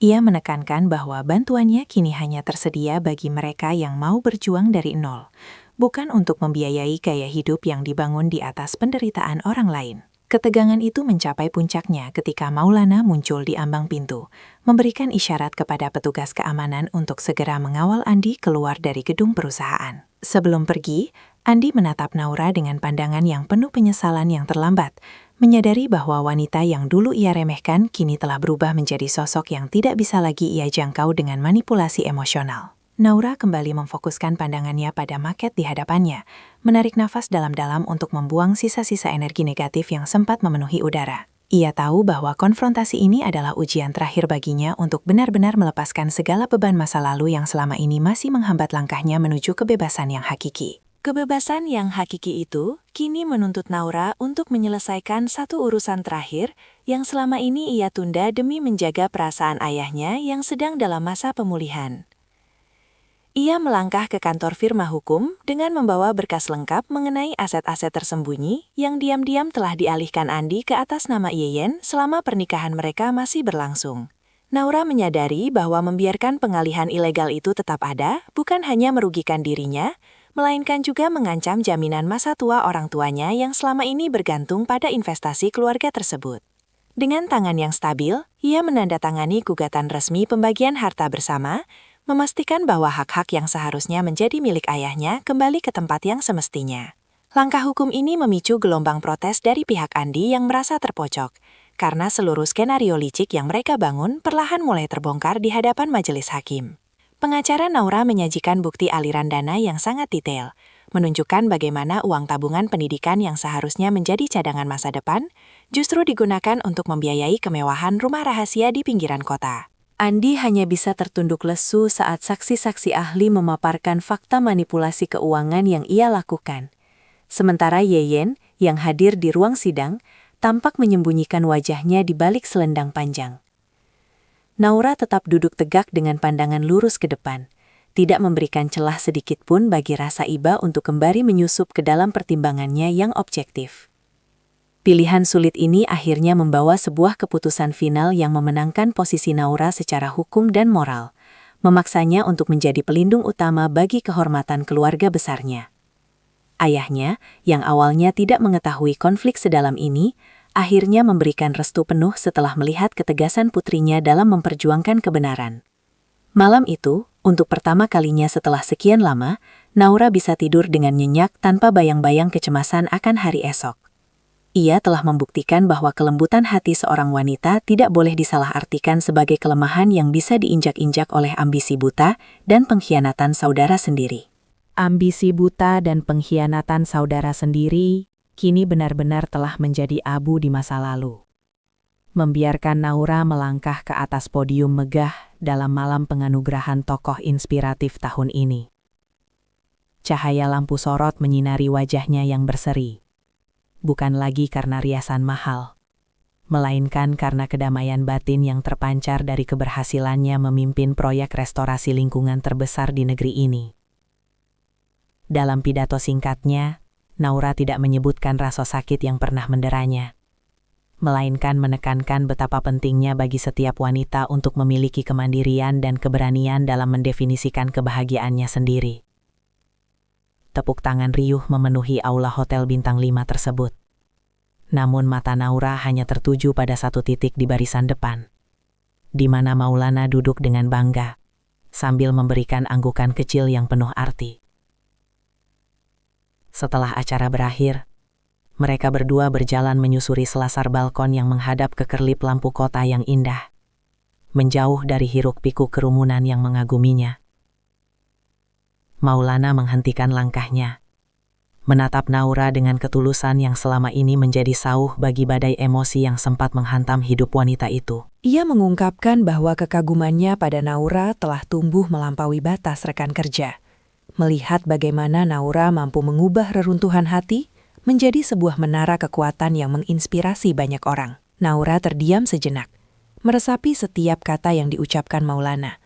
S3: Ia menekankan bahwa bantuannya kini hanya tersedia bagi mereka yang mau berjuang dari nol, bukan untuk membiayai gaya hidup yang dibangun di atas penderitaan orang lain. Ketegangan itu mencapai puncaknya ketika Maulana muncul di ambang pintu, memberikan isyarat kepada petugas keamanan untuk segera mengawal Andi keluar dari gedung perusahaan. Sebelum pergi, Andi menatap Naura dengan pandangan yang penuh penyesalan yang terlambat, menyadari bahwa wanita yang dulu ia remehkan kini telah berubah menjadi sosok yang tidak bisa lagi ia jangkau dengan manipulasi emosional. Naura kembali memfokuskan pandangannya pada maket di hadapannya, menarik nafas dalam-dalam untuk membuang sisa-sisa energi negatif yang sempat memenuhi udara.
S2: Ia tahu bahwa konfrontasi ini adalah ujian terakhir baginya untuk benar-benar melepaskan segala beban masa lalu yang selama ini masih menghambat langkahnya menuju kebebasan yang hakiki.
S1: Kebebasan yang hakiki itu kini menuntut Naura untuk menyelesaikan satu urusan terakhir yang selama ini ia tunda demi menjaga perasaan ayahnya yang sedang dalam masa pemulihan. Ia melangkah ke kantor firma hukum dengan membawa berkas lengkap mengenai aset-aset tersembunyi yang diam-diam telah dialihkan Andi ke atas nama Yeyen selama pernikahan mereka masih berlangsung. Naura menyadari bahwa membiarkan pengalihan ilegal itu tetap ada bukan hanya merugikan dirinya, melainkan juga mengancam jaminan masa tua orang tuanya yang selama ini bergantung pada investasi keluarga tersebut. Dengan tangan yang stabil, ia menandatangani gugatan resmi pembagian harta bersama, memastikan bahwa hak-hak yang seharusnya menjadi milik ayahnya kembali ke tempat yang semestinya. Langkah hukum ini memicu gelombang protes dari pihak Andi yang merasa terpojok, karena seluruh skenario licik yang mereka bangun perlahan mulai terbongkar di hadapan majelis hakim. Pengacara Naura menyajikan bukti aliran dana yang sangat detail, menunjukkan bagaimana uang tabungan pendidikan yang seharusnya menjadi cadangan masa depan, justru digunakan untuk membiayai kemewahan rumah rahasia di pinggiran kota.
S3: Andi hanya bisa tertunduk lesu saat saksi-saksi ahli memaparkan fakta manipulasi keuangan yang ia lakukan. Sementara Yeyen, yang hadir di ruang sidang, tampak menyembunyikan wajahnya di balik selendang panjang. Naura tetap duduk tegak dengan pandangan lurus ke depan, tidak memberikan celah sedikit pun bagi rasa iba untuk kembali menyusup ke dalam pertimbangannya yang objektif. Pilihan sulit ini akhirnya membawa sebuah keputusan final yang memenangkan posisi Naura secara hukum dan moral, memaksanya untuk menjadi pelindung utama bagi kehormatan keluarga besarnya. Ayahnya, yang awalnya tidak mengetahui konflik sedalam ini, akhirnya memberikan restu penuh setelah melihat ketegasan putrinya dalam memperjuangkan kebenaran. Malam itu, untuk pertama kalinya setelah sekian lama, Naura bisa tidur dengan nyenyak tanpa bayang-bayang kecemasan akan hari esok. Ia telah membuktikan bahwa kelembutan hati seorang wanita tidak boleh disalahartikan sebagai kelemahan yang bisa diinjak-injak oleh ambisi buta dan pengkhianatan saudara sendiri.
S2: Ambisi buta dan pengkhianatan saudara sendiri kini benar-benar telah menjadi abu di masa lalu. Membiarkan Naura melangkah ke atas podium megah dalam malam penganugerahan tokoh inspiratif tahun ini. Cahaya lampu sorot menyinari wajahnya yang berseri. Bukan lagi karena riasan mahal, melainkan karena kedamaian batin yang terpancar dari keberhasilannya memimpin proyek restorasi lingkungan terbesar di negeri ini. Dalam pidato singkatnya, Naura tidak menyebutkan rasa sakit yang pernah menderanya, melainkan menekankan betapa pentingnya bagi setiap wanita untuk memiliki kemandirian dan keberanian dalam mendefinisikan kebahagiaannya sendiri. Tepuk tangan riuh memenuhi aula hotel bintang 5 tersebut. Namun mata Naura hanya tertuju pada satu titik di barisan depan, di mana Maulana duduk dengan bangga, sambil memberikan anggukan kecil yang penuh arti. Setelah acara berakhir, mereka berdua berjalan menyusuri selasar balkon yang menghadap ke kerlip lampu kota yang indah, menjauh dari hiruk-pikuk kerumunan yang mengaguminya. Maulana menghentikan langkahnya, menatap Naura dengan ketulusan yang selama ini menjadi sauh bagi badai emosi yang sempat menghantam hidup wanita itu. Ia mengungkapkan bahwa kekagumannya pada Naura telah tumbuh melampaui batas rekan kerja. Melihat bagaimana Naura mampu mengubah reruntuhan hati menjadi sebuah menara kekuatan yang menginspirasi banyak orang. Naura terdiam sejenak, meresapi setiap kata yang diucapkan Maulana.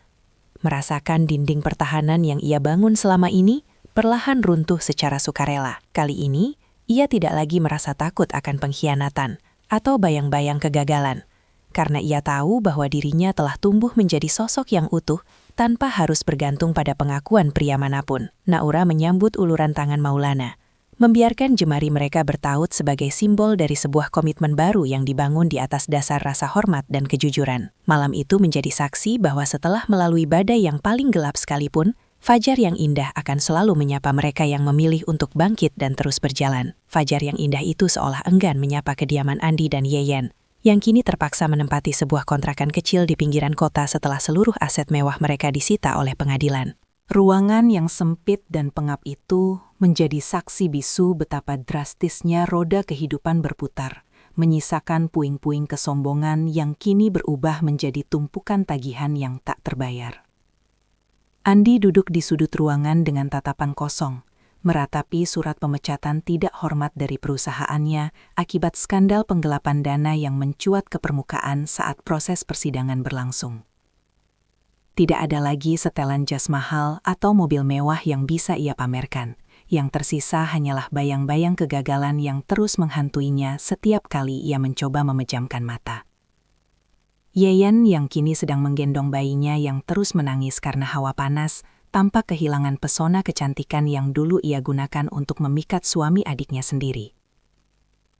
S2: Merasakan dinding pertahanan yang ia bangun selama ini perlahan runtuh secara sukarela. Kali ini, ia tidak lagi merasa takut akan pengkhianatan atau bayang-bayang kegagalan, karena ia tahu bahwa dirinya telah tumbuh menjadi sosok yang utuh tanpa harus bergantung pada pengakuan pria manapun. Naura menyambut uluran tangan Maulana, membiarkan jemari mereka bertaut sebagai simbol dari sebuah komitmen baru yang dibangun di atas dasar rasa hormat dan kejujuran. Malam itu menjadi saksi bahwa setelah melalui badai yang paling gelap sekalipun, fajar yang indah akan selalu menyapa mereka yang memilih untuk bangkit dan terus berjalan. Fajar yang indah itu seolah enggan menyapa kediaman Andi dan Yeyen, yang kini terpaksa menempati sebuah kontrakan kecil di pinggiran kota setelah seluruh aset mewah mereka disita oleh pengadilan. Ruangan yang sempit dan pengap itu menjadi saksi bisu betapa drastisnya roda kehidupan berputar, menyisakan puing-puing kesombongan yang kini berubah menjadi tumpukan tagihan yang tak terbayar. Andi duduk di sudut ruangan dengan tatapan kosong, meratapi surat pemecatan tidak hormat dari perusahaannya akibat skandal penggelapan dana yang mencuat ke permukaan saat proses persidangan berlangsung. Tidak ada lagi setelan jas mahal atau mobil mewah yang bisa ia pamerkan. Yang tersisa hanyalah bayang-bayang kegagalan yang terus menghantuinya setiap kali ia mencoba memejamkan mata. Yeyen yang kini sedang menggendong bayinya yang terus menangis karena hawa panas, tampak kehilangan pesona kecantikan yang dulu ia gunakan untuk memikat suami adiknya sendiri.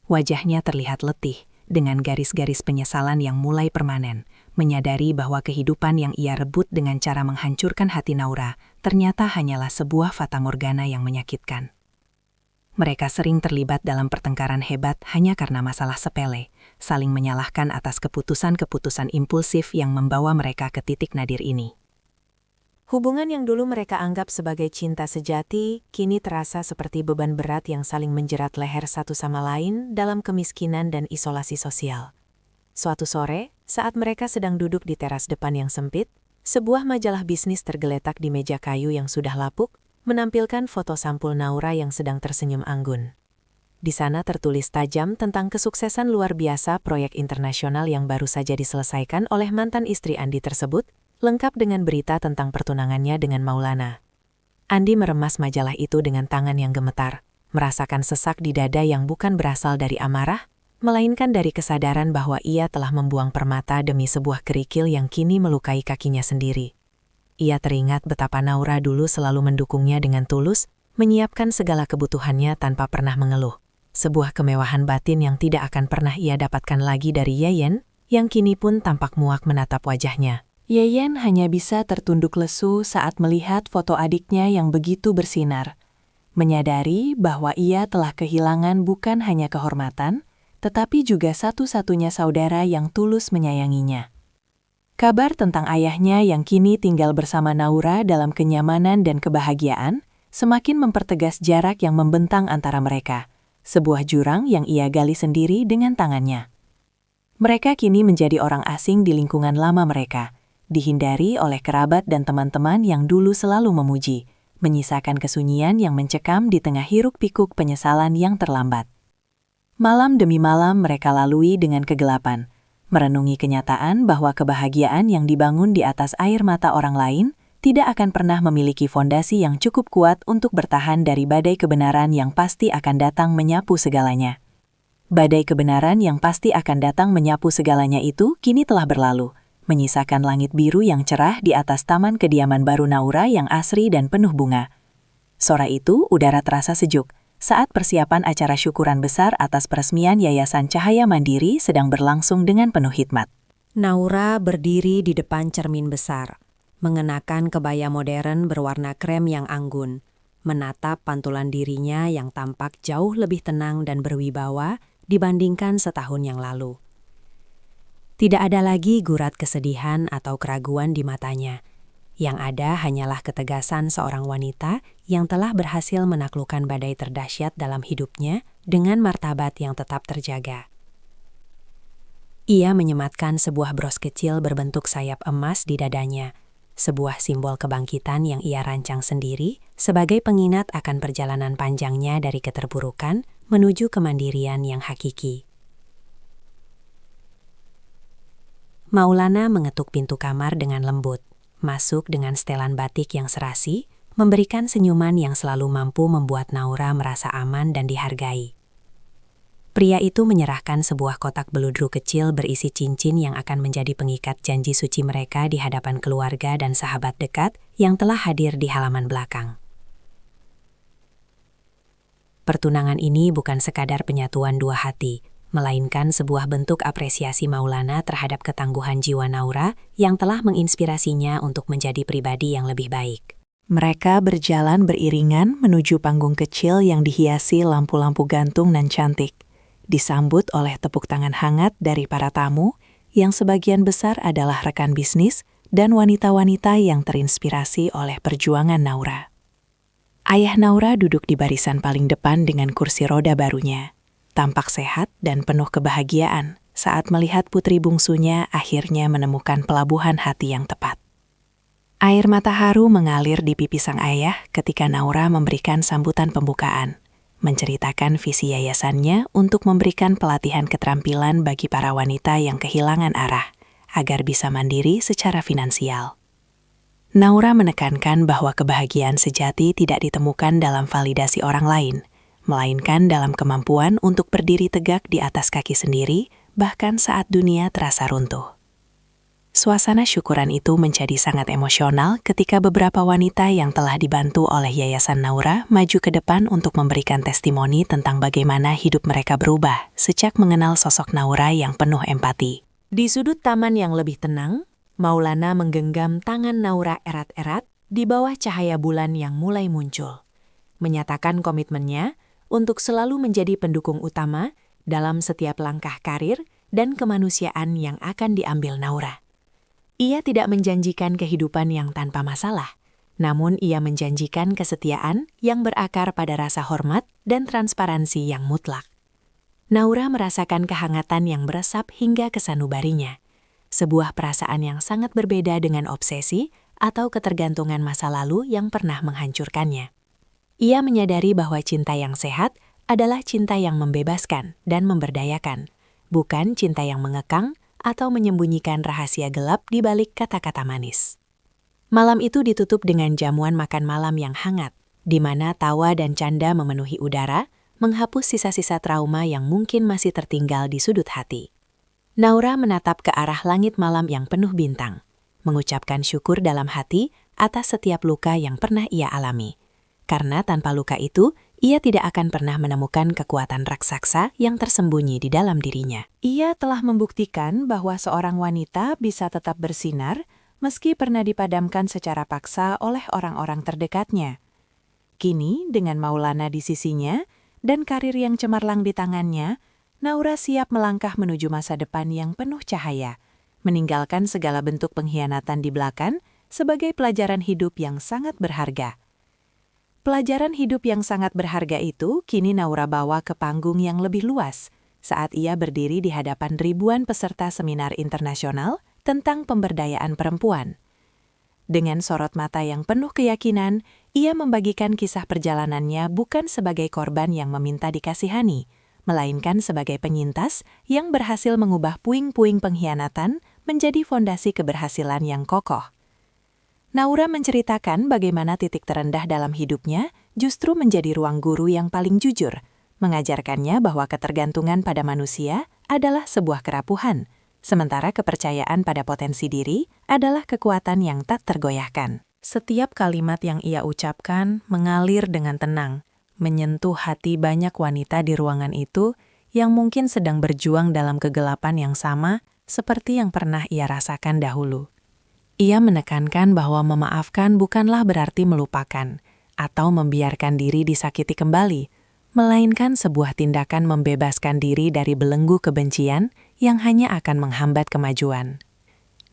S2: Wajahnya terlihat letih, dengan garis-garis penyesalan yang mulai permanen, menyadari bahwa kehidupan yang ia rebut dengan cara menghancurkan hati Naura ternyata hanyalah sebuah fatamorgana yang menyakitkan. Mereka sering terlibat dalam pertengkaran hebat hanya karena masalah sepele, saling menyalahkan atas keputusan-keputusan impulsif yang membawa mereka ke titik nadir ini.
S3: Hubungan yang dulu mereka anggap sebagai cinta sejati, kini terasa seperti beban berat yang saling menjerat leher satu sama lain dalam kemiskinan dan isolasi sosial. Suatu sore, saat mereka sedang duduk di teras depan yang sempit, sebuah majalah bisnis tergeletak di meja kayu yang sudah lapuk, menampilkan foto sampul Naura yang sedang tersenyum anggun. Di sana tertulis tajam tentang kesuksesan luar biasa proyek internasional yang baru saja diselesaikan oleh mantan istri Andi tersebut, lengkap dengan berita tentang pertunangannya dengan Maulana. Andi meremas majalah itu dengan tangan yang gemetar, merasakan sesak di dada yang bukan berasal dari amarah, melainkan dari kesadaran bahwa ia telah membuang permata demi sebuah kerikil yang kini melukai kakinya sendiri. Ia teringat betapa Naura dulu selalu mendukungnya dengan tulus, menyiapkan segala kebutuhannya tanpa pernah mengeluh. Sebuah kemewahan batin yang tidak akan pernah ia dapatkan lagi dari Yeyen, yang kini pun tampak muak menatap wajahnya.
S1: Yeyen hanya bisa tertunduk lesu saat melihat foto adiknya yang begitu bersinar, menyadari bahwa ia telah kehilangan bukan hanya kehormatan, tetapi juga satu-satunya saudara yang tulus menyayanginya. Kabar tentang ayahnya yang kini tinggal bersama Naura dalam kenyamanan dan kebahagiaan semakin mempertegas jarak yang membentang antara mereka, sebuah jurang yang ia gali sendiri dengan tangannya. Mereka kini menjadi orang asing di lingkungan lama mereka, dihindari oleh kerabat dan teman-teman yang dulu selalu memuji, menyisakan kesunyian yang mencekam di tengah hiruk-pikuk penyesalan yang terlambat. Malam demi malam mereka lalui dengan kegelapan, merenungi kenyataan bahwa kebahagiaan yang dibangun di atas air mata orang lain tidak akan pernah memiliki fondasi yang cukup kuat untuk bertahan dari badai kebenaran yang pasti akan datang menyapu segalanya. Badai kebenaran yang pasti akan datang menyapu segalanya itu kini telah berlalu, menyisakan langit biru yang cerah di atas taman kediaman baru Naura yang asri dan penuh bunga. Sore itu udara terasa sejuk, saat persiapan acara syukuran besar atas peresmian Yayasan Cahaya Mandiri sedang berlangsung dengan penuh hikmat.
S3: Naura berdiri di depan cermin besar, mengenakan kebaya modern berwarna krem yang anggun, menatap pantulan dirinya yang tampak jauh lebih tenang dan berwibawa dibandingkan setahun yang lalu. Tidak ada lagi gurat kesedihan atau keraguan di matanya. Yang ada hanyalah ketegasan seorang wanita yang telah berhasil menaklukkan badai terdahsyat dalam hidupnya dengan martabat yang tetap terjaga. Ia menyematkan sebuah bros kecil berbentuk sayap emas di dadanya, sebuah simbol kebangkitan yang ia rancang sendiri sebagai pengingat akan perjalanan panjangnya dari keterpurukan menuju kemandirian yang hakiki. Maulana mengetuk pintu kamar dengan lembut, masuk dengan setelan batik yang serasi, memberikan senyuman yang selalu mampu membuat Naura merasa aman dan dihargai. Pria itu menyerahkan sebuah kotak beludru kecil berisi cincin yang akan menjadi pengikat janji suci mereka di hadapan keluarga dan sahabat dekat yang telah hadir di halaman belakang. Pertunangan ini bukan sekadar penyatuan dua hati, melainkan sebuah bentuk apresiasi Maulana terhadap ketangguhan jiwa Naura yang telah menginspirasinya untuk menjadi pribadi yang lebih baik.
S1: Mereka berjalan beriringan menuju panggung kecil yang dihiasi lampu-lampu gantung dan cantik, disambut oleh tepuk tangan hangat dari para tamu yang sebagian besar adalah rekan bisnis dan wanita-wanita yang terinspirasi oleh perjuangan Naura. Ayah Naura duduk di barisan paling depan dengan kursi roda barunya.
S2: tampak sehat dan penuh kebahagiaan saat melihat putri bungsunya akhirnya menemukan pelabuhan hati yang tepat. Air mata haru mengalir di pipi sang ayah ketika Naura memberikan sambutan pembukaan, menceritakan visi yayasannya untuk memberikan pelatihan keterampilan bagi para wanita yang kehilangan arah, agar bisa mandiri secara finansial. Naura menekankan bahwa kebahagiaan sejati tidak ditemukan dalam validasi orang lain, melainkan dalam kemampuan untuk berdiri tegak di atas kaki sendiri, bahkan saat dunia terasa runtuh. Suasana syukuran itu menjadi sangat emosional ketika beberapa wanita yang telah dibantu oleh Yayasan Naura maju ke depan untuk memberikan testimoni tentang bagaimana hidup mereka berubah sejak mengenal sosok Naura yang penuh empati.
S1: Di sudut taman yang lebih tenang, Maulana menggenggam tangan Naura erat-erat di bawah cahaya bulan yang mulai muncul, menyatakan komitmennya untuk selalu menjadi pendukung utama dalam setiap langkah karir dan kemanusiaan yang akan diambil Naura. Ia tidak menjanjikan kehidupan yang tanpa masalah, namun ia menjanjikan kesetiaan yang berakar pada rasa hormat dan transparansi yang mutlak. Naura merasakan kehangatan yang meresap hingga ke sanubarinya, sebuah perasaan yang sangat berbeda dengan obsesi atau ketergantungan masa lalu yang pernah menghancurkannya. Ia menyadari bahwa cinta yang sehat adalah cinta yang membebaskan dan memberdayakan, bukan cinta yang mengekang atau menyembunyikan rahasia gelap di balik kata-kata manis. Malam itu ditutup dengan jamuan makan malam yang hangat, di mana tawa dan canda memenuhi udara, menghapus sisa-sisa trauma yang mungkin masih tertinggal di sudut hati. Naura menatap ke arah langit malam yang penuh bintang, mengucapkan syukur dalam hati atas setiap luka yang pernah ia alami. Karena tanpa luka itu, ia tidak akan pernah menemukan kekuatan raksasa yang tersembunyi di dalam dirinya.
S2: Ia telah membuktikan bahwa seorang wanita bisa tetap bersinar meski pernah dipadamkan secara paksa oleh orang-orang terdekatnya. Kini, dengan Maulana di sisinya dan karir yang cemerlang di tangannya, Naura siap melangkah menuju masa depan yang penuh cahaya, meninggalkan segala bentuk pengkhianatan di belakang sebagai pelajaran hidup yang sangat berharga. Pelajaran hidup yang sangat berharga itu kini Naura bawa ke panggung yang lebih luas saat ia berdiri di hadapan ribuan peserta seminar internasional tentang pemberdayaan perempuan. Dengan sorot mata yang penuh keyakinan, ia membagikan kisah perjalanannya bukan sebagai korban yang meminta dikasihani, melainkan sebagai penyintas yang berhasil mengubah puing-puing pengkhianatan menjadi fondasi keberhasilan yang kokoh. Naura menceritakan bagaimana titik terendah dalam hidupnya justru menjadi ruang guru yang paling jujur, mengajarkannya bahwa ketergantungan pada manusia adalah sebuah kerapuhan, sementara kepercayaan pada potensi diri adalah kekuatan yang tak tergoyahkan. Setiap kalimat yang ia ucapkan mengalir dengan tenang, menyentuh hati banyak wanita di ruangan itu yang mungkin sedang berjuang dalam kegelapan yang sama seperti yang pernah ia rasakan dahulu. Ia menekankan bahwa memaafkan bukanlah berarti melupakan atau membiarkan diri disakiti kembali, melainkan sebuah tindakan membebaskan diri dari belenggu kebencian yang hanya akan menghambat kemajuan.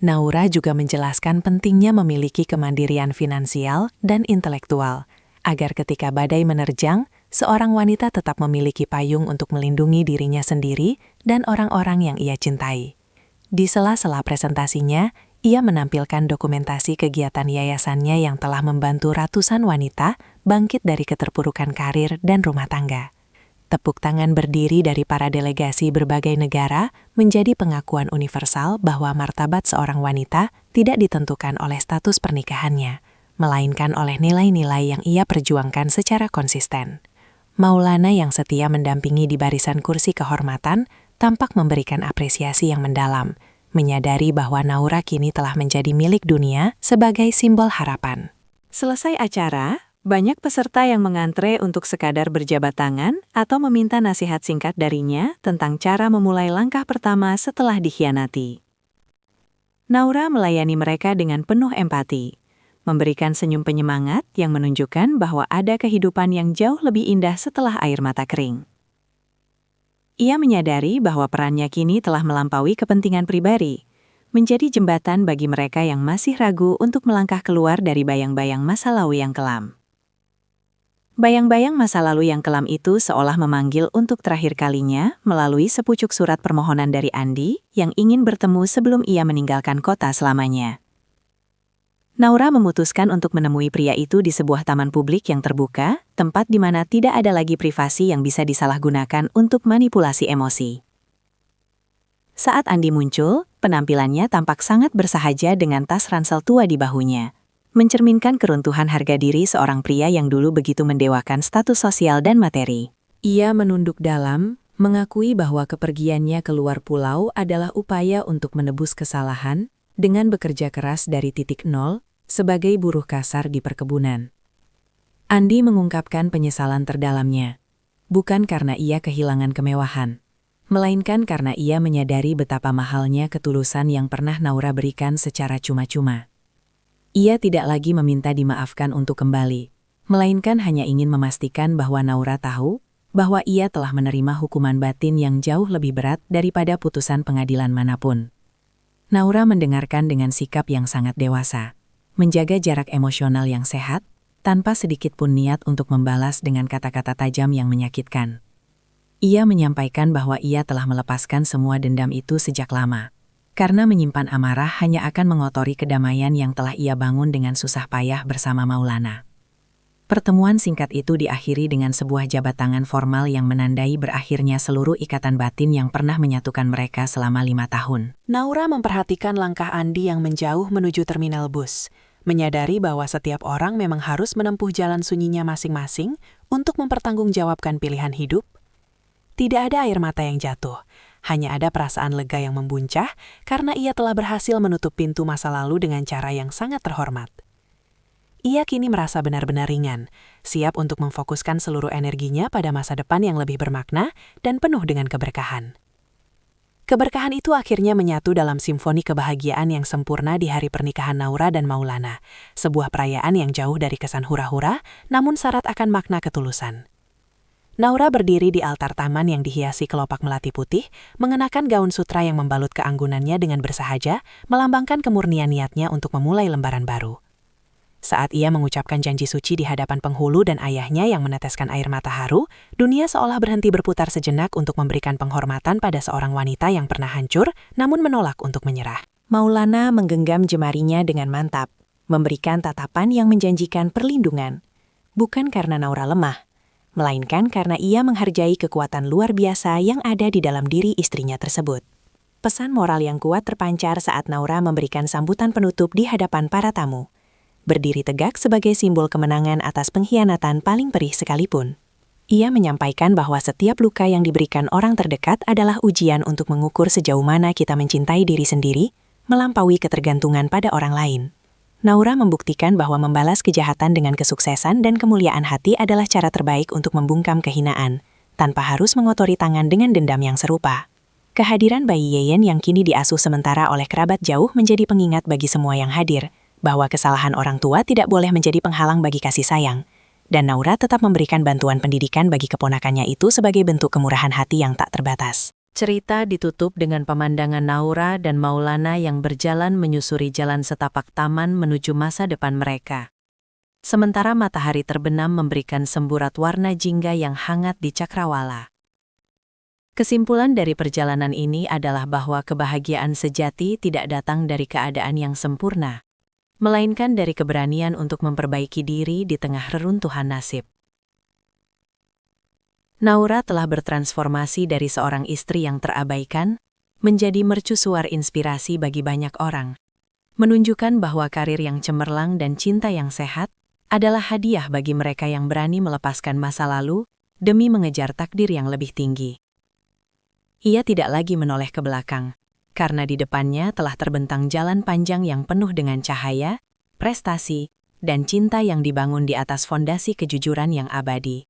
S2: Naura juga menjelaskan pentingnya memiliki kemandirian finansial dan intelektual, agar ketika badai menerjang, seorang wanita tetap memiliki payung untuk melindungi dirinya sendiri dan orang-orang yang ia cintai. Di sela-sela presentasinya, ia menampilkan dokumentasi kegiatan yayasannya yang telah membantu ratusan wanita bangkit dari keterpurukan karir dan rumah tangga. Tepuk tangan berdiri dari para delegasi berbagai negara menjadi pengakuan universal bahwa martabat seorang wanita tidak ditentukan oleh status pernikahannya, melainkan oleh nilai-nilai yang ia perjuangkan secara konsisten. Maulana yang setia mendampingi di barisan kursi kehormatan tampak memberikan apresiasi yang mendalam, menyadari bahwa Naura kini telah menjadi milik dunia sebagai simbol harapan. Selesai acara, banyak peserta yang mengantre untuk sekadar berjabat tangan atau meminta nasihat singkat darinya tentang cara memulai langkah pertama setelah dikhianati. Naura melayani mereka dengan penuh empati, memberikan senyum penyemangat yang menunjukkan bahwa ada kehidupan yang jauh lebih indah setelah air mata kering. Ia menyadari bahwa perannya kini telah melampaui kepentingan pribadi, menjadi jembatan bagi mereka yang masih ragu untuk melangkah keluar dari bayang-bayang masa lalu yang kelam.
S1: Bayang-bayang masa lalu yang kelam itu seolah memanggil untuk terakhir kalinya melalui sepucuk surat permohonan dari Andi yang ingin bertemu sebelum ia meninggalkan kota selamanya. Naura memutuskan untuk menemui pria itu di sebuah taman publik yang terbuka, tempat di mana tidak ada lagi privasi yang bisa disalahgunakan untuk manipulasi emosi. Saat Andi muncul, penampilannya tampak sangat bersahaja dengan tas ransel tua di bahunya, mencerminkan keruntuhan harga diri seorang pria yang dulu begitu mendewakan status sosial dan materi.
S2: Ia menunduk dalam, mengakui bahwa kepergiannya keluar pulau adalah upaya untuk menebus kesalahan dengan bekerja keras dari titik nol sebagai buruh kasar di perkebunan. Andi mengungkapkan penyesalan terdalamnya, bukan karena ia kehilangan kemewahan, melainkan karena ia menyadari betapa mahalnya ketulusan yang pernah Naura berikan secara cuma-cuma. Ia tidak lagi meminta dimaafkan untuk kembali, melainkan hanya ingin memastikan bahwa Naura tahu bahwa ia telah menerima hukuman batin yang jauh lebih berat daripada putusan pengadilan manapun. Naura mendengarkan dengan sikap yang sangat dewasa, menjaga jarak emosional yang sehat, tanpa sedikit pun niat untuk membalas dengan kata-kata tajam yang menyakitkan. Ia menyampaikan bahwa ia telah melepaskan semua dendam itu sejak lama, karena menyimpan amarah hanya akan mengotori kedamaian yang telah ia bangun dengan susah payah bersama Maulana. Pertemuan singkat itu diakhiri dengan sebuah jabat tangan formal yang menandai berakhirnya seluruh ikatan batin yang pernah menyatukan mereka selama 5 tahun.
S4: Naura memperhatikan langkah Andi yang menjauh menuju terminal bus, menyadari bahwa setiap orang memang harus menempuh jalan sunyinya masing-masing untuk mempertanggungjawabkan pilihan hidup. Tidak ada air mata yang jatuh, hanya ada perasaan lega yang membuncah karena ia telah berhasil menutup pintu masa lalu dengan cara yang sangat terhormat. Ia kini merasa benar-benar ringan, siap untuk memfokuskan seluruh energinya pada masa depan yang lebih bermakna dan penuh dengan keberkahan. Keberkahan itu akhirnya menyatu dalam simfoni kebahagiaan yang sempurna di hari pernikahan Naura dan Maulana, sebuah perayaan yang jauh dari kesan hura-hura, namun syarat akan makna ketulusan. Naura berdiri di altar taman yang dihiasi kelopak melati putih, mengenakan gaun sutra yang membalut keanggunannya dengan bersahaja, melambangkan kemurnian niatnya untuk memulai lembaran baru. Saat ia mengucapkan janji suci di hadapan penghulu dan ayahnya yang meneteskan air mata haru, dunia seolah berhenti berputar sejenak untuk memberikan penghormatan pada seorang wanita yang pernah hancur, namun menolak untuk menyerah.
S1: Maulana menggenggam jemarinya dengan mantap, memberikan tatapan yang menjanjikan perlindungan. Bukan karena Naura lemah, melainkan karena ia menghargai kekuatan luar biasa yang ada di dalam diri istrinya tersebut. Pesan moral yang kuat terpancar saat Naura memberikan sambutan penutup di hadapan para tamu. Berdiri tegak sebagai simbol kemenangan atas pengkhianatan paling perih sekalipun. Ia menyampaikan bahwa setiap luka yang diberikan orang terdekat adalah ujian untuk mengukur sejauh mana kita mencintai diri sendiri, melampaui ketergantungan pada orang lain. Naura membuktikan bahwa membalas kejahatan dengan kesuksesan dan kemuliaan hati adalah cara terbaik untuk membungkam kehinaan, tanpa harus mengotori tangan dengan dendam yang serupa. Kehadiran bayi Yeyen yang kini diasuh sementara oleh kerabat jauh menjadi pengingat bagi semua yang hadir, bahwa kesalahan orang tua tidak boleh menjadi penghalang bagi kasih sayang, dan Naura tetap memberikan bantuan pendidikan bagi keponakannya itu sebagai bentuk kemurahan hati yang tak terbatas.
S2: Cerita ditutup dengan pemandangan Naura dan Maulana yang berjalan menyusuri jalan setapak taman menuju masa depan mereka. Sementara matahari terbenam memberikan semburat warna jingga yang hangat di cakrawala. Kesimpulan dari perjalanan ini adalah bahwa kebahagiaan sejati tidak datang dari keadaan yang sempurna, melainkan dari keberanian untuk memperbaiki diri di tengah reruntuhan nasib. Naura telah bertransformasi dari seorang istri yang terabaikan menjadi mercusuar inspirasi bagi banyak orang, menunjukkan bahwa karir yang cemerlang dan cinta yang sehat adalah hadiah bagi mereka yang berani melepaskan masa lalu demi mengejar takdir yang lebih tinggi. Ia tidak lagi menoleh ke belakang, karena di depannya telah terbentang jalan panjang yang penuh dengan cahaya, prestasi, dan cinta yang dibangun di atas fondasi kejujuran yang abadi.